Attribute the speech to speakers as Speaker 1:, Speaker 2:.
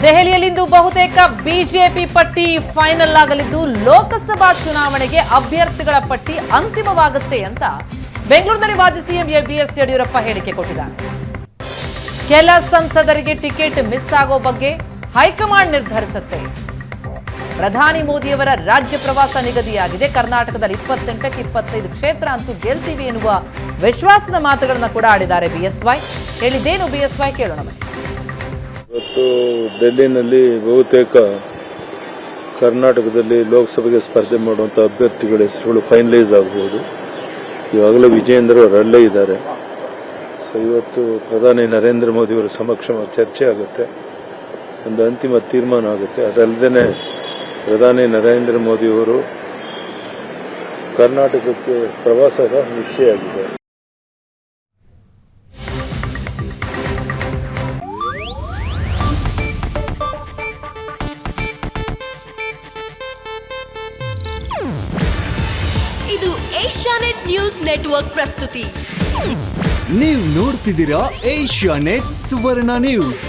Speaker 1: ದೆಹಲಿಯಲ್ಲಿಂದು ಬಹುತೇಕ ಬಿಜೆಪಿ ಪಟ್ಟಿ ಫೈನಲ್ ಆಗಲಿದ್ದು ಲೋಕಸಭಾ ಚುನಾವಣೆಗೆ ಅಭ್ಯರ್ಥಿಗಳ ಪಟ್ಟಿ ಅಂತಿಮವಾಗುತ್ತೆ ಅಂತ ಬೆಂಗಳೂರಿನಲ್ಲಿ ಮಾಜಿ ಸಿಎಂ ಬಿಎಸ್ ಯಡಿಯೂರಪ್ಪ ಹೇಳಿಕೆ ಕೊಟ್ಟಿದ್ದಾರೆ. ಕೆಲ ಸಂಸದರಿಗೆ ಟಿಕೆಟ್ ಮಿಸ್ ಆಗೋ ಬಗ್ಗೆ ಹೈಕಮಾಂಡ್ ನಿರ್ಧರಿಸುತ್ತೆ. ಪ್ರಧಾನಿ ಮೋದಿಯವರ ರಾಜ್ಯ ಪ್ರವಾಸ ನಿಗದಿಯಾಗಿದೆ. ಕರ್ನಾಟಕದಲ್ಲಿ 28ಕ್ಕೆ 25 ಕ್ಷೇತ್ರ ಅಂತೂ ಗೆಲ್ತೀವಿ ಎನ್ನುವ ವಿಶ್ವಾಸದ ಮಾತುಗಳನ್ನು ಕೂಡ ಆಡಿದ್ದಾರೆ ಬಿಎಸ್ವೈ. ಹೇಳಿದ್ದೇನು ಬಿಎಸ್ವೈ ಕೇಳೋಣ.
Speaker 2: ಇವತ್ತು ಡೆಲ್ಲಿನಲ್ಲಿ ಬಹುತೇಕ ಕರ್ನಾಟಕದಲ್ಲಿ ಲೋಕಸಭೆಗೆ ಸ್ಪರ್ಧೆ ಮಾಡುವಂಥ ಅಭ್ಯರ್ಥಿಗಳ ಹೆಸರುಗಳು ಫೈನಲೈಸ್ ಆಗಬಹುದು. ಇವಾಗಲೇ ವಿಜಯೇಂದ್ರ ಅವರಲ್ಲೇ ಇದ್ದಾರೆ. ಸೊ ಇವತ್ತು ಪ್ರಧಾನಿ ನರೇಂದ್ರ ಮೋದಿಯವರ ಸಮಕ್ಷಮ ಚರ್ಚೆ ಆಗುತ್ತೆ, ಒಂದು ಅಂತಿಮ ತೀರ್ಮಾನ ಆಗುತ್ತೆ. ಅದಲ್ಲದೆ ಪ್ರಧಾನಿ ನರೇಂದ್ರ ಮೋದಿಯವರು ಕರ್ನಾಟಕಕ್ಕೆ ಪ್ರವಾಸದ ನಿಶ್ಚಯ ಆಗಿದೆ.
Speaker 3: ಇದು ಏಷ್ಯಾನೆಟ್ ನ್ಯೂಸ್ ನೆಟ್ವರ್ಕ್ ಪ್ರಸ್ತುತಿ.
Speaker 4: ನೀವು ನೋಡ್ತಿದ್ದೀರಾ ಏಷ್ಯಾನೆಟ್ ಸುವರ್ಣ ನ್ಯೂಸ್.